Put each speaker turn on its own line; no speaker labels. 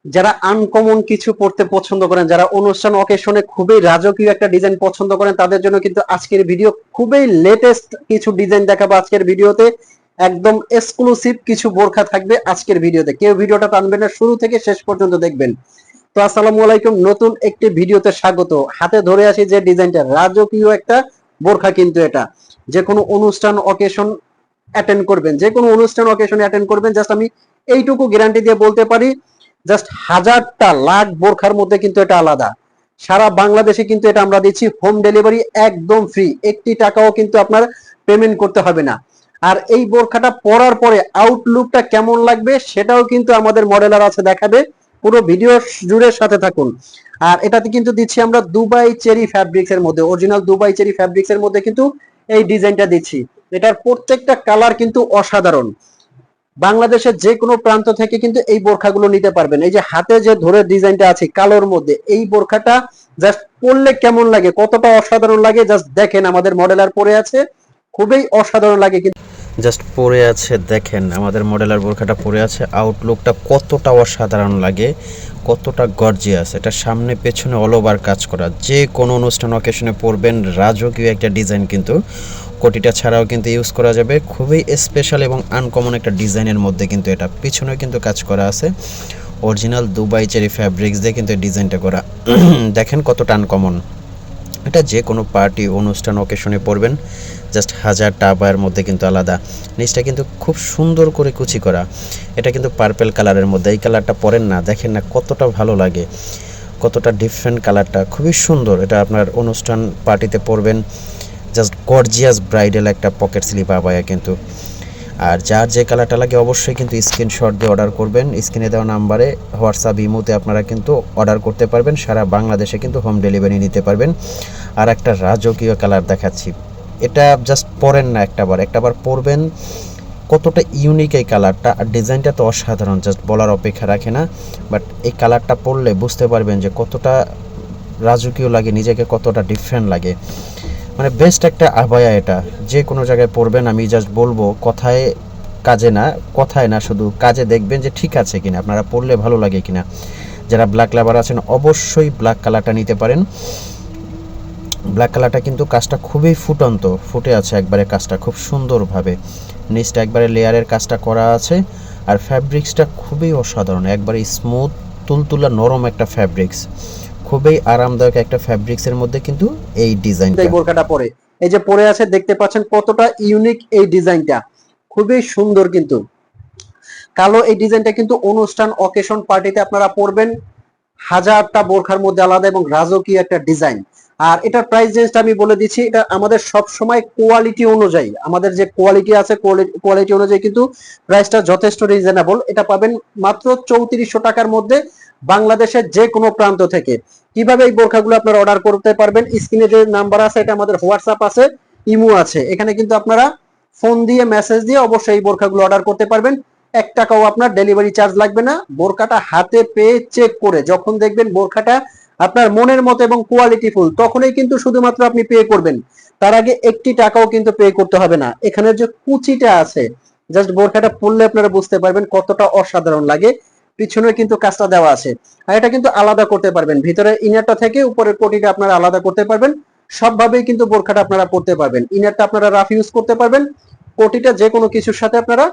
যারা আনকমন কিছু পড়তে পছন্দ করেন, যারা অনুষ্ঠান অকেশনে খুবই রাজকীয় একটা ডিজাইন পছন্দ করেন, তাদের জন্য কিন্তু আজকের ভিডিও খুবই লেটেস্ট কিছু ডিজাইন দেখাবো আজকের ভিডিওতে। একদম এক্সক্লুসিভ কিছু বোরখা থাকবে আজকের ভিডিওতে, কেউ ভিডিওটা টানবেন না, শুরু থেকে শেষ পর্যন্ত দেখবেন। তো আসসালামু আলাইকুম, নতুন একটি ভিডিওতে স্বাগত। হাতে ধরে আসি যে ডিজাইনটা, রাজকীয় একটা বোরখা কিন্তু এটা। যে কোনো অনুষ্ঠান অকেশন অ্যাটেন্ড করবেন, যে কোনো অনুষ্ঠান অকেশনে অ্যাটেন্ড করবেন, জাস্ট আমি এইটুকু গ্যারান্টি দিয়ে বলতে পারি, জাস্ট হাজারটা লাখ বোরখার মধ্যে কিন্তু এটা আলাদা। সারা বাংলাদেশে কিন্তু এটা আমরা দিচ্ছি হোম ডেলিভারি একদম ফ্রি, একটি টাকাও কিন্তু আপনার পেমেন্ট করতে হবে না। আর এই বোরখাটা পরার পরে আউটলুকটা কেমন লাগবে সেটাও কিন্তু আমাদের মডেলার আছে দেখাবে, পুরো ভিডিও জুড়ে সাথে থাকুন। আর এটাতে কিন্তু দিচ্ছি আমরা দুবাই চেরি ফ্যাব্রিক্স এর মধ্যে, অরিজিনাল দুবাই চেরি ফ্যাব্রিক্স এর মধ্যে কিন্তু এই ডিজাইনটা দিচ্ছি। এটার প্রত্যেকটা কালার কিন্তু অসাধারণ। বাংলাদেশের যে কোনো প্রান্ত থেকে কিন্তু এই বোরখাগুলো নিতে পারবেন। এই যে হাতে যে ধরে ডিজাইনটা আছে কালোর মধ্যে, এই বোরখাটা জাস্ট পরলে কেমন লাগে, কতটা অসাধারণ লাগে জাস্ট দেখেন। আমাদের মডেলার পরে আছে, খুবই অসাধারণ লাগে কিন্তু।
জাস্ট পরে আছে, দেখেন আমাদের মডেলার বোরখাটা পরে আছে, আউটলুকটা কতটা অসাধারণ লাগে, কতটা গর্জিয়াস। এটা সামনে পেছনে অল ওভার কাজ করা, যে কোনো অনুষ্ঠান অকেশনে পরবেন, রাজকীয় একটা ডিজাইন কিন্তু কোটিটা ছাড়াও কিন্তু ইউজ করা যাবে। খুবই স্পেশাল এবং আনকমন একটা ডিজাইনের মধ্যে কিন্তু এটা পিছনেও কিন্তু কাজ করা আছে, অরিজিনাল দুবাই চেরি ফ্যাব্রিক্স দিয়ে কিন্তু ডিজাইনটা করা। দেখেন কতটা আনকমন। এটা যে কোনো পার্টি অনুষ্ঠান অকেশনে পরবেন, জাস্ট হাজারটা আবায়ের মধ্যে কিন্তু আলাদা। নিচটা কিন্তু খুব সুন্দর করে কুচি করা। এটা কিন্তু পার্পেল কালারের মধ্যে, এই কালারটা পরেন না, দেখেন না কতটা ভালো লাগে, কতটা ডিফারেন্ট কালারটা, খুবই সুন্দর। এটা আপনার অনুষ্ঠান পার্টিতে পরবেন, জাস্ট গর্জিয়াস ব্রাইডাল একটা পকেট স্লিপ আবায়া কিন্তু। আর যার যে কালারটা লাগে অবশ্যই কিন্তু স্ক্রিনশট দিয়ে অর্ডার করবেন। স্ক্রিনে দেওয়া নাম্বারে হোয়াটসঅ্যাপ ইমোতে আপনারা কিন্তু অর্ডার করতে পারবেন, সারা বাংলাদেশে কিন্তু হোম ডেলিভারি নিতে পারবেন। আর একটা রাজকীয় কালার দেখাচ্ছি, এটা জাস্ট পরেন না, একটাবার পরবেন, কতটা ইউনিক এই কালারটা। আর ডিজাইনটা তো অসাধারণ, জাস্ট বলার অপেক্ষা রাখে না। বাট এই কালারটা পরলে বুঝতে পারবেন যে কতটা রাজকীয় লাগে, নিজেকে কতটা ডিফারেন্ট লাগে। মানে বেস্ট একটা আবায়া, এটা যে কোনো জায়গায় পরবেন। আমি জাস্ট বলবো কথায় না শুধু কাজে দেখবেন যে ঠিক আছে কিনা, আপনারা পরলে ভালো লাগে কিনা। যারা ব্ল্যাক লাভার আছেন অবশ্যই ব্ল্যাক কালারটা নিতে পারেন। ব্ল্যাক কালারটা কিন্তু কাজটা খুবই ফুটে আছে একবারে, কাজটা খুব সুন্দরভাবে, নিচটা একবারে লেয়ারের কাজটা করা আছে। আর ফ্যাব্রিক্সটা খুবই অসাধারণ, একবারে স্মুথ তুলতুলা নরম একটা ফ্যাব্রিক্স, খুবই আরামদায়ক একটা ফ্যাব্রিক্সের মধ্যে কিন্তু এই ডিজাইনটা।
এই বোরখাটা পরে, এই যে পরে আছে দেখতে পাচ্ছেন কতটা ইউনিক এই ডিজাইনটা, খুবই সুন্দর কিন্তু। কালো এই ডিজাইনটা কিন্তু অনুষ্ঠান অকেশন পার্টিতে আপনারা পরবেন, হাজারটা বোরখার মধ্যে আলাদা এবং রাজকীয় একটা ডিজাইন। আর এটার প্রাইস রেঞ্জটা আমি বলে দিচ্ছি, এটা আমাদের সব সময় কোয়ালিটি অনুযায়ী, আমাদের যে কোয়ালিটি আছে কোয়ালিটি অনুযায়ী কিন্তু প্রাইসটা যথেষ্ট রিজনেবল। এটা পাবেন মাত্র 3400 টাকার মধ্যে বাংলাদেশের যে কোনো প্রান্ত থেকে। কিভাবে এই বোরখাগুলো আপনারা অর্ডার করতে পারবেন, স্ক্রিনে যে নাম্বার আছে এটা আমাদের হোয়াটসঅ্যাপ আছে, ইমো আছে, এখানে কিন্তু আপনারা ফোন দিয়ে মেসেজ দিয়ে অবশ্যই এই বোরখাগুলো অর্ডার করতে পারবেন। 1 টাকাও আপনার ডেলিভারি চার্জ লাগবে না। বোরখাটা হাতে পেয়ে চেক করে যখন দেখবেন বোরখাটা আপনার মনের মতো এবং কোয়ালিটি ফুল, তখনই কিন্তু শুধুমাত্র আপনি পে করবেন। তার আগে 1টি টাকাও কিন্তু পে করতে হবে না। এখানে যে কুচিটা আছে, জাস্ট বোরখাটা পরলে আপনারা বুঝতে পারবেন কতটা অসাধারণ লাগে। পিছনে কিন্তু কাজটা দেওয়া আছে। আর এটা কিন্তু আলাদা করতে পারবেন, ভিতরে ইনারটা থেকে উপরের কোটিটা আপনারা আলাদা করতে পারবেন। সবভাবেই কিন্তু বোরখাটা আপনারা পরতে পারবেন। ইনারটা আপনারা রাফ ইউজ করতে পারবেন, কোটিটা যে কোনো কিছুর সাথে আপনারা